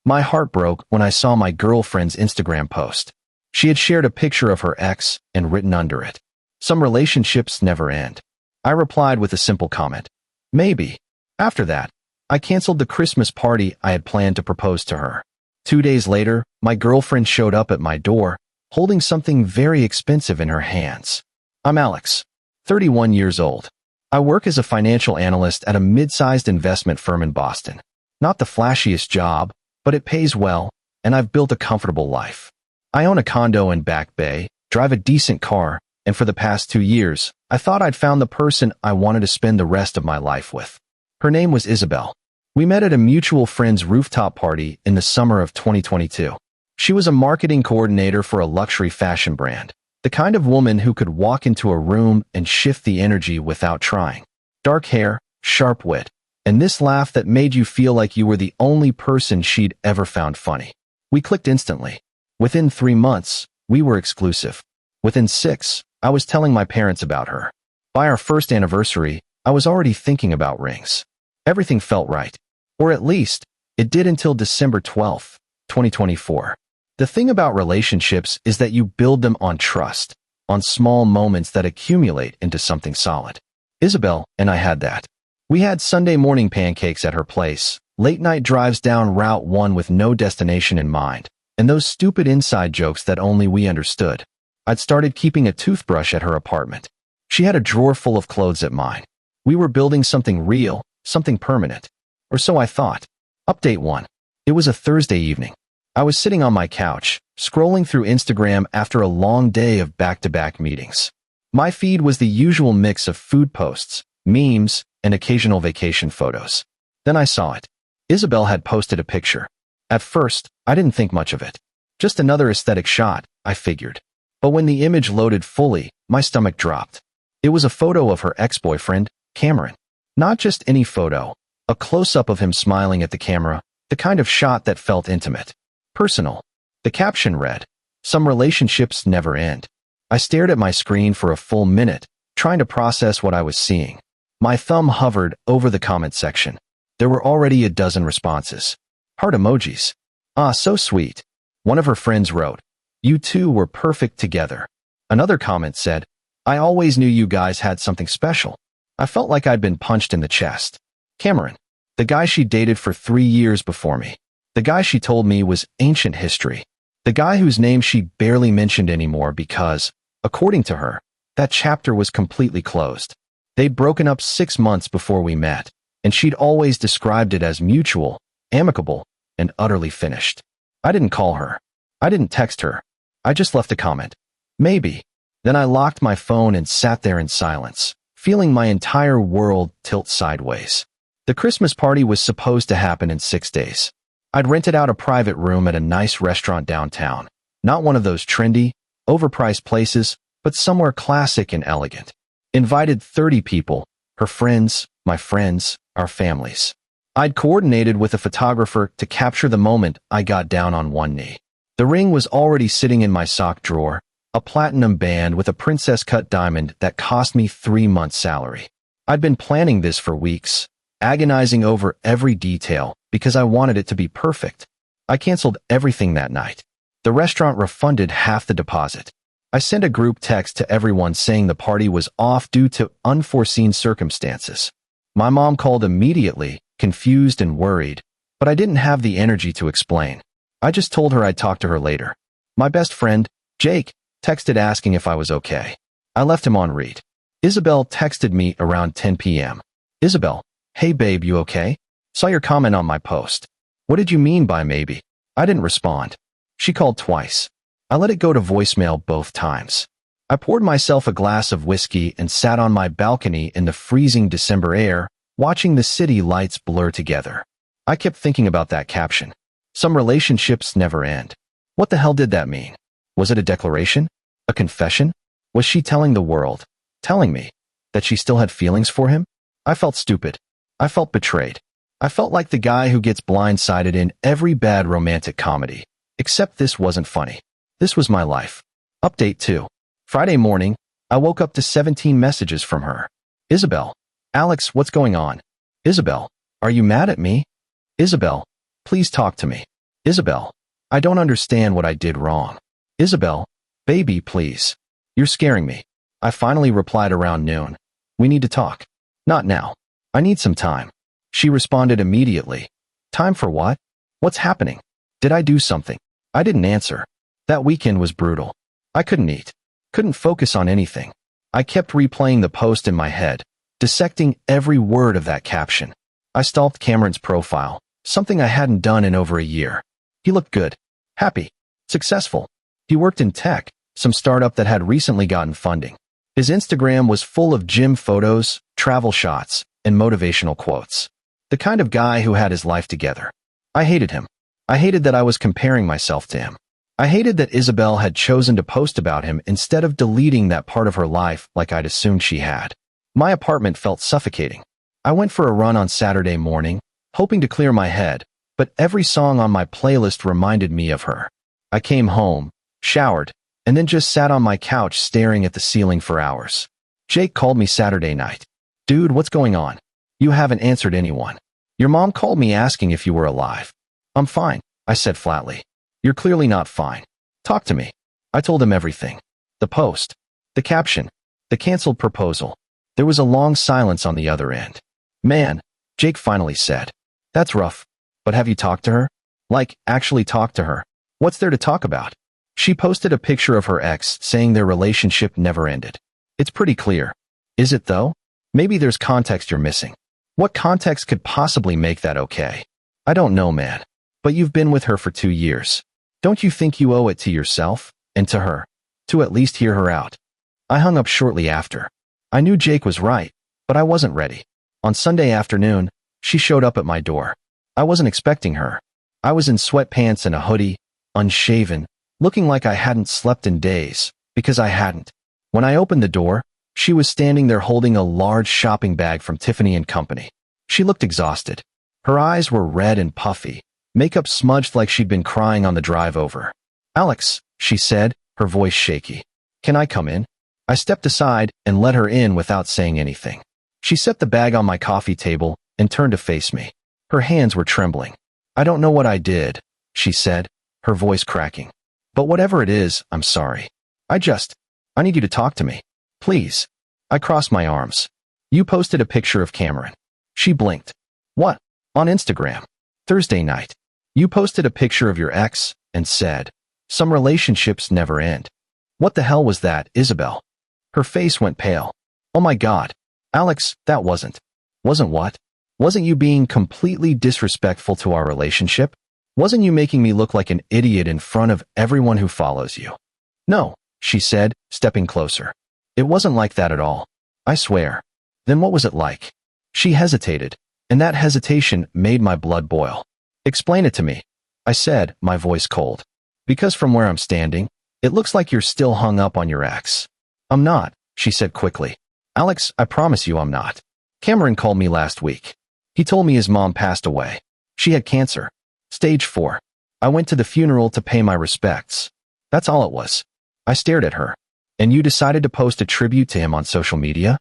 My heart broke when I saw my girlfriend's Instagram post. She had shared a picture of her ex and written under it, "Some relationships never end." I replied with a simple comment, "Maybe." After that, I canceled the Christmas party I had planned to propose to her. 2 days later, my girlfriend showed up at my door, holding something very expensive in her hands. I'm Alex, 31 years old. I work as a financial analyst at a mid-sized investment firm in Boston. Not the flashiest job, but it pays well, and I've built a comfortable life. I own a condo in Back Bay, drive a decent car, and for the past 2 years, I thought I'd found the person I wanted to spend the rest of my life with. Her name was Isabel. We met at a mutual friend's rooftop party in the summer of 2022. She was a marketing coordinator for a luxury fashion brand, the kind of woman who could walk into a room and shift the energy without trying. Dark hair, sharp wit, and this laugh that made you feel like you were the only person she'd ever found funny. We clicked instantly. Within 3 months, we were exclusive. Within 6, I was telling my parents about her. By our first anniversary, I was already thinking about rings. Everything felt right. Or at least, it did until December 12, 2024. The thing about relationships is that you build them on trust, on small moments that accumulate into something solid. Isabel and I had that. We had Sunday morning pancakes at her place, late-night drives down Route 1 with no destination in mind, and those stupid inside jokes that only we understood. I'd started keeping a toothbrush at her apartment. She had a drawer full of clothes at mine. We were building something real, something permanent. Or so I thought. Update 1. It was a Thursday evening. I was sitting on my couch, scrolling through Instagram after a long day of back-to-back meetings. My feed was the usual mix of food posts, memes, and occasional vacation photos. Then I saw it. Isabel had posted a picture. At first, I didn't think much of it. Just another aesthetic shot, I figured. But when the image loaded fully, my stomach dropped. It was a photo of her ex-boyfriend, Cameron. Not just any photo, a close-up of him smiling at the camera, the kind of shot that felt intimate, personal. The caption read, "Some relationships never end." I stared at my screen for a full minute, trying to process what I was seeing. My thumb hovered over the comment section. There were already a dozen responses. Heart emojis. "Ah, so sweet." One of her friends wrote, "You two were perfect together." Another comment said, "I always knew you guys had something special." I felt like I'd been punched in the chest. Cameron, the guy she dated for 3 years before me. The guy she told me was ancient history. The guy whose name she barely mentioned anymore because, according to her, that chapter was completely closed. They'd broken up 6 months before we met, and she'd always described it as mutual, amicable, and utterly finished. I didn't call her. I didn't text her. I just left a comment. Maybe. Then I locked my phone and sat there in silence, feeling my entire world tilt sideways. The Christmas party was supposed to happen in 6 days. I'd rented out a private room at a nice restaurant downtown, not one of those trendy, overpriced places, but somewhere classic and elegant. Invited 30 people, her friends, my friends, our families. I'd coordinated with a photographer to capture the moment I got down on one knee. The ring was already sitting in my sock drawer, a platinum band with a princess-cut diamond that cost me 3 months' salary. I'd been planning this for weeks, agonizing over every detail because I wanted it to be perfect. I canceled everything that night. The restaurant refunded half the deposit. I sent a group text to everyone saying the party was off due to unforeseen circumstances. My mom called immediately, confused and worried, but I didn't have the energy to explain. I just told her I'd talk to her later. My best friend, Jake, texted asking if I was okay. I left him on read. Isabel texted me around 10 p.m. "Isabel, hey babe, you okay? Saw your comment on my post. What did you mean by maybe?" I didn't respond. She called twice. I let it go to voicemail both times. I poured myself a glass of whiskey and sat on my balcony in the freezing December air, watching the city lights blur together. I kept thinking about that caption. Some relationships never end. What the hell did that mean? Was it a declaration? A confession? Was she telling the world, telling me, that she still had feelings for him? I felt stupid. I felt betrayed. I felt like the guy who gets blindsided in every bad romantic comedy. Except this wasn't funny. This was my life. Update 2. Friday morning, I woke up to 17 messages from her. Isabel. Alex, what's going on? Isabel. Are you mad at me? Isabel. Please talk to me. Isabel, I don't understand what I did wrong. Isabel, baby, please. You're scaring me. I finally replied around noon. We need to talk. Not now. I need some time. She responded immediately. Time for what? What's happening? Did I do something? I didn't answer. That weekend was brutal. I couldn't eat. Couldn't focus on anything. I kept replaying the post in my head, dissecting every word of that caption. I stalked Cameron's profile, something I hadn't done in over a year. He looked good, happy, successful. He worked in tech, some startup that had recently gotten funding. His Instagram was full of gym photos, travel shots, and motivational quotes. The kind of guy who had his life together. I hated him. I hated that I was comparing myself to him. I hated that Isabel had chosen to post about him instead of deleting that part of her life like I'd assumed she had. My apartment felt suffocating. I went for a run on Saturday morning, hoping to clear my head, but every song on my playlist reminded me of her. I came home, showered, and then just sat on my couch staring at the ceiling for hours. Jake called me Saturday night. Dude, what's going on? You haven't answered anyone. Your mom called me asking if you were alive. I'm fine, I said flatly. You're clearly not fine. Talk to me. I told him everything. The post. The caption. The canceled proposal. There was a long silence on the other end. Man, Jake finally said. That's rough. But have you talked to her? Like, actually talked to her. What's there to talk about? She posted a picture of her ex saying their relationship never ended. It's pretty clear. Is it though? Maybe there's context you're missing. What context could possibly make that okay? I don't know, man. But you've been with her for 2 years. Don't you think you owe it to yourself, and to her, to at least hear her out? I hung up shortly after. I knew Jake was right, but I wasn't ready. On Sunday afternoon, she showed up at my door. I wasn't expecting her. I was in sweatpants and a hoodie, unshaven, looking like I hadn't slept in days, because I hadn't. When I opened the door, she was standing there holding a large shopping bag from Tiffany & Company. She looked exhausted. Her eyes were red and puffy, makeup smudged like she'd been crying on the drive over. Alex, she said, her voice shaky. Can I come in? I stepped aside and let her in without saying anything. She set the bag on my coffee table and turned to face me. Her hands were trembling. I don't know what I did, she said, her voice cracking. But whatever it is, I'm sorry. I need you to talk to me. Please. I crossed my arms. You posted a picture of Cameron. She blinked. What? On Instagram. Thursday night. You posted a picture of your ex and said, some relationships never end. What the hell was that, Isabel? Her face went pale. Oh my God. Alex, that wasn't what? Wasn't you being completely disrespectful to our relationship? Wasn't you making me look like an idiot in front of everyone who follows you? No, she said, stepping closer. It wasn't like that at all. I swear. Then what was it like? She hesitated, and that hesitation made my blood boil. Explain it to me, I said, my voice cold. Because from where I'm standing, it looks like you're still hung up on your ex. I'm not, she said quickly. Alex, I promise you I'm not. Cameron called me last week. He told me his mom passed away. She had cancer. Stage 4. I went to the funeral to pay my respects. That's all it was. I stared at her. And you decided to post a tribute to him on social media?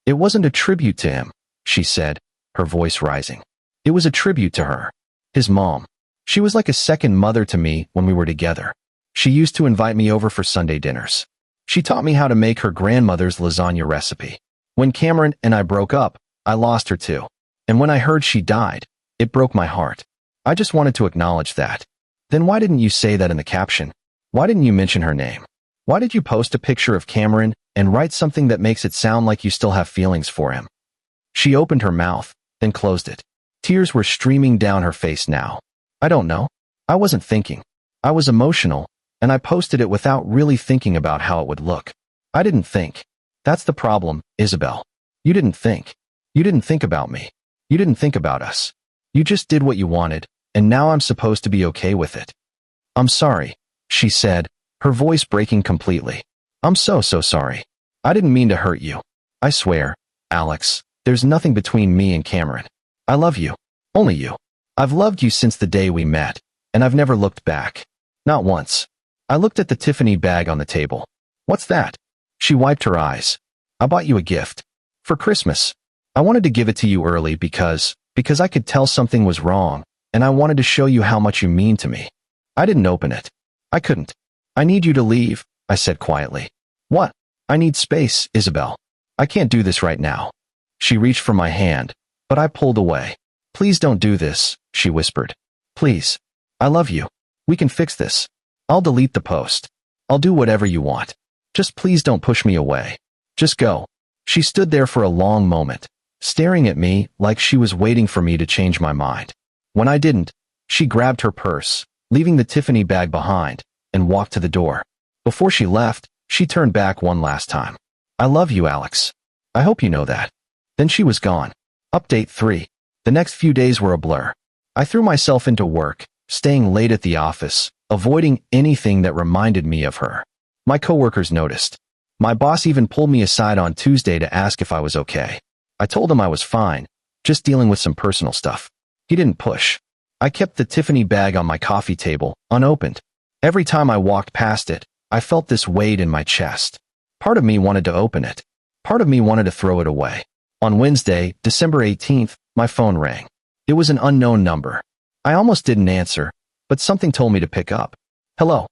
It wasn't a tribute to him, she said, her voice rising. It was a tribute to her. His mom. She was like a second mother to me when we were together. She used to invite me over for Sunday dinners. She taught me how to make her grandmother's lasagna recipe. When Cameron and I broke up, I lost her too. And when I heard she died, it broke my heart. I just wanted to acknowledge that. Then why didn't you say that in the caption? Why didn't you mention her name? Why did you post a picture of Cameron and write something that makes it sound like you still have feelings for him? She opened her mouth, then closed it. Tears were streaming down her face now. I don't know. I wasn't thinking. I was emotional, and I posted it without really thinking about how it would look. I didn't think. That's the problem, Isabel. You didn't think. You didn't think about me. You didn't think about us. You just did what you wanted, and now I'm supposed to be okay with it. I'm sorry, she said, her voice breaking completely. I'm so sorry. I didn't mean to hurt you. I swear, Alex, there's nothing between me and Cameron. I love you. Only you. I've loved you since the day we met, and I've never looked back. Not once. I looked at the Tiffany bag on the table. What's that? She wiped her eyes. I bought you a gift. For Christmas. I wanted to give it to you early because I could tell something was wrong, and I wanted to show you how much you mean to me. I didn't open it. I couldn't. I need you to leave, I said quietly. What? I need space, Isabel. I can't do this right now. She reached for my hand, but I pulled away. Please don't do this, she whispered. Please. I love you. We can fix this. I'll delete the post. I'll do whatever you want. Just please don't push me away. Just go. She stood there for a long moment, staring at me like she was waiting for me to change my mind. When I didn't, she grabbed her purse, leaving the Tiffany bag behind, and walked to the door. Before she left, she turned back one last time. I love you, Alex. I hope you know that. Then she was gone. Update 3. The next few days were a blur. I threw myself into work, staying late at the office, avoiding anything that reminded me of her. My coworkers noticed. My boss even pulled me aside on Tuesday to ask if I was okay. I told him I was fine, just dealing with some personal stuff. He didn't push. I kept the Tiffany bag on my coffee table, unopened. Every time I walked past it, I felt this weight in my chest. Part of me wanted to open it. Part of me wanted to throw it away. On Wednesday, December 18th, my phone rang. It was an unknown number. I almost didn't answer, but something told me to pick up. Hello.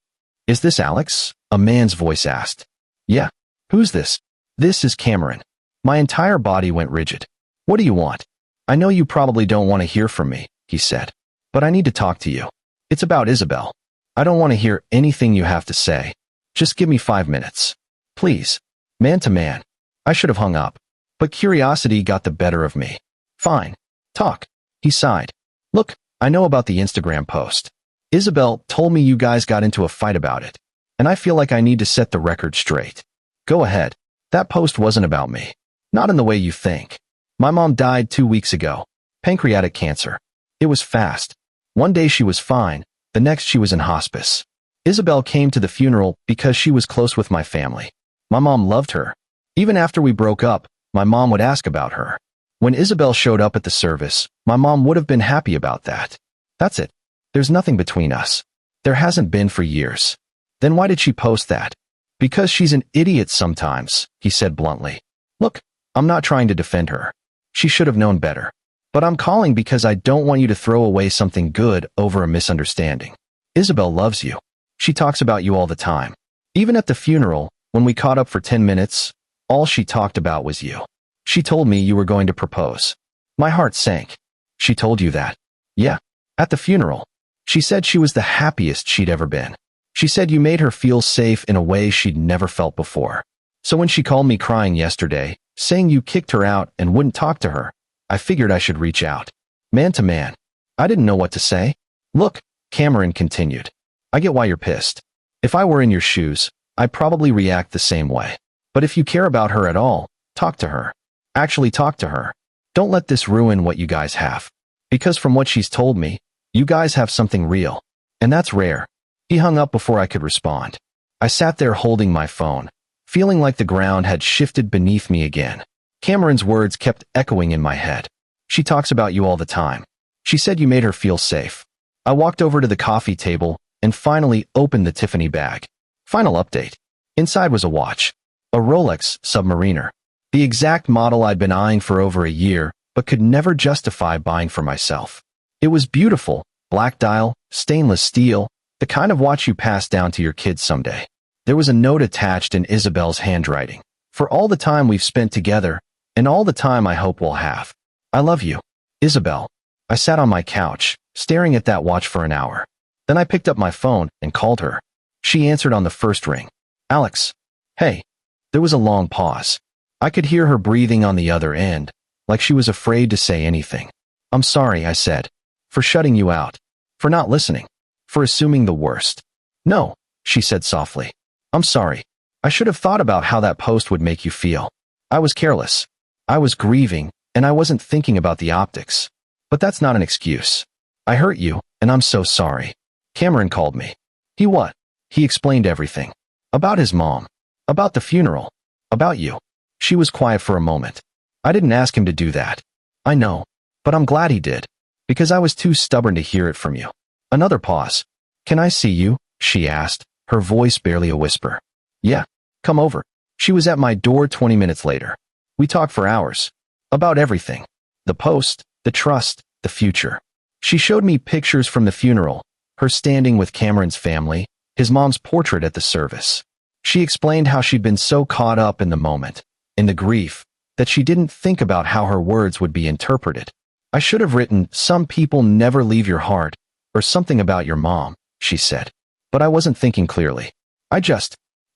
Is this Alex? A man's voice asked. Yeah. Who's this? This is Cameron. My entire body went rigid. What do you want? I know you probably don't want to hear from me, he said. But I need to talk to you. It's about Isabel. I don't want to hear anything you have to say. Just give me 5 minutes. Please. Man to man. I should have hung up. But curiosity got the better of me. Fine. Talk. He sighed. Look, I know about the Instagram post. Isabel told me you guys got into a fight about it. And I feel like I need to set the record straight. Go ahead. That post wasn't about me. Not in the way you think. My mom died 2 weeks ago. Pancreatic cancer. It was fast. One day she was fine. The next she was in hospice. Isabel came to the funeral because she was close with my family. My mom loved her. Even after we broke up, my mom would ask about her. When Isabel showed up at the service, my mom would have been happy about that. That's it. There's nothing between us. There hasn't been for years. Then why did she post that? Because she's an idiot sometimes, he said bluntly. Look, I'm not trying to defend her. She should have known better. But I'm calling because I don't want you to throw away something good over a misunderstanding. Isabel loves you. She talks about you all the time. Even at the funeral, when we caught up for 10 minutes, all she talked about was you. She told me you were going to propose. My heart sank. She told you that? Yeah. At the funeral. She said she was the happiest she'd ever been. She said you made her feel safe in a way she'd never felt before. So when she called me crying yesterday, saying you kicked her out and wouldn't talk to her, I figured I should reach out. Man to man. I didn't know what to say. Look, Cameron continued. I get why you're pissed. If I were in your shoes, I'd probably react the same way. But if you care about her at all, talk to her. Actually talk to her. Don't let this ruin what you guys have. Because from what she's told me, you guys have something real. And that's rare. He hung up before I could respond. I sat there holding my phone, feeling like the ground had shifted beneath me again. Cameron's words kept echoing in my head. She talks about you all the time. She said you made her feel safe. I walked over to the coffee table and finally opened the Tiffany bag. Final update. Inside was a watch. A Rolex Submariner. The exact model I'd been eyeing for over a year, but could never justify buying for myself. It was beautiful, black dial, stainless steel, the kind of watch you pass down to your kids someday. There was a note attached in Isabel's handwriting. For all the time we've spent together, and all the time I hope we'll have. I love you, Isabel. I sat on my couch, staring at that watch for an hour. Then I picked up my phone and called her. She answered on the first ring. Alex. Hey. There was a long pause. I could hear her breathing on the other end, like she was afraid to say anything. I'm sorry, I said. For shutting you out. For not listening. For assuming the worst. No, she said softly. I'm sorry. I should have thought about how that post would make you feel. I was careless. I was grieving, and I wasn't thinking about the optics. But that's not an excuse. I hurt you, and I'm so sorry. Cameron called me. He what? He explained everything. About his mom. About the funeral. About you. She was quiet for a moment. I didn't ask him to do that. I know. But I'm glad he did. Because I was too stubborn to hear it from you. Another pause. Can I see you? She asked, her voice barely a whisper. Yeah. Come over. She was at my door 20 minutes later. We talked for hours. About everything. The post, the trust, the future. She showed me pictures from the funeral, her standing with Cameron's family, his mom's portrait at the service. She explained how she'd been so caught up in the moment, in the grief, that she didn't think about how her words would be interpreted. I should have written, "Some people never leave your heart," or something about your mom, she said. But I wasn't thinking clearly. I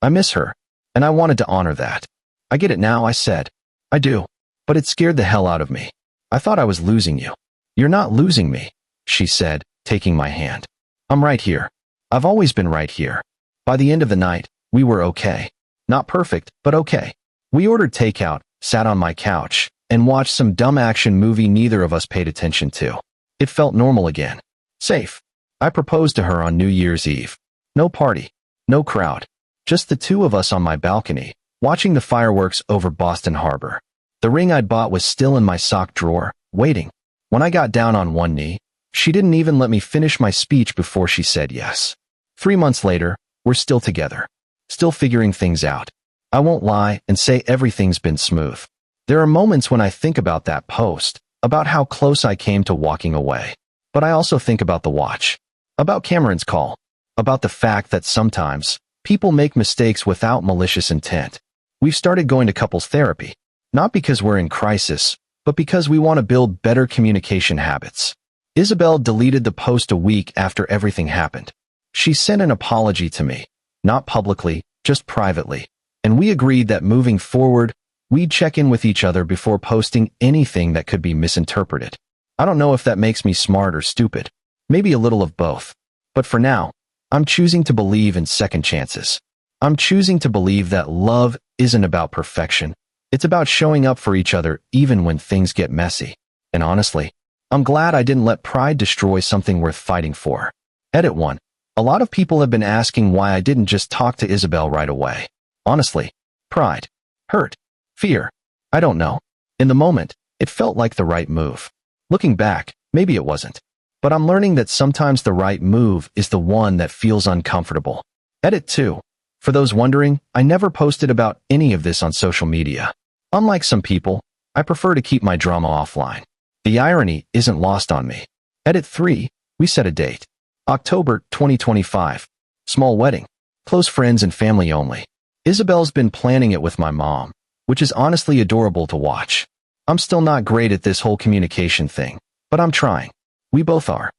miss her, and I wanted to honor that. I get it now, I said. I do. But it scared the hell out of me. I thought I was losing you. You're not losing me, she said, taking my hand. I'm right here. I've always been right here. By the end of the night, we were okay. Not perfect, but okay. We ordered takeout, sat on my couch, and watched some dumb action movie neither of us paid attention to. It felt normal again. Safe. I proposed to her on New Year's Eve. No party. No crowd. Just the two of us on my balcony, watching the fireworks over Boston Harbor. The ring I'd bought was still in my sock drawer, waiting. When I got down on one knee, she didn't even let me finish my speech before she said yes. 3 months later, we're still together. Still figuring things out. I won't lie and say everything's been smooth. There are moments when I think about that post, about how close I came to walking away. But I also think about the watch. About Cameron's call. About the fact that sometimes, people make mistakes without malicious intent. We've started going to couples therapy, not because we're in crisis, but because we want to build better communication habits. Isabel deleted the post a week after everything happened. She sent an apology to me, not publicly, just privately, and we agreed that moving forward, we'd check in with each other before posting anything that could be misinterpreted. I don't know if that makes me smart or stupid, maybe a little of both. But for now, I'm choosing to believe in second chances. I'm choosing to believe that love isn't about perfection. It's about showing up for each other even when things get messy. And honestly, I'm glad I didn't let pride destroy something worth fighting for. Edit 1. A lot of people have been asking why I didn't just talk to Isabel right away. Honestly, pride, hurt, fear. I don't know. In the moment, it felt like the right move. Looking back, maybe it wasn't. But I'm learning that sometimes the right move is the one that feels uncomfortable. Edit 2. For those wondering, I never posted about any of this on social media. Unlike some people, I prefer to keep my drama offline. The irony isn't lost on me. Edit 3. We set a date. October 2025. Small wedding. Close friends and family only. Isabel's been planning it with my mom, which is honestly adorable to watch. I'm still not great at this whole communication thing, but I'm trying. We both are.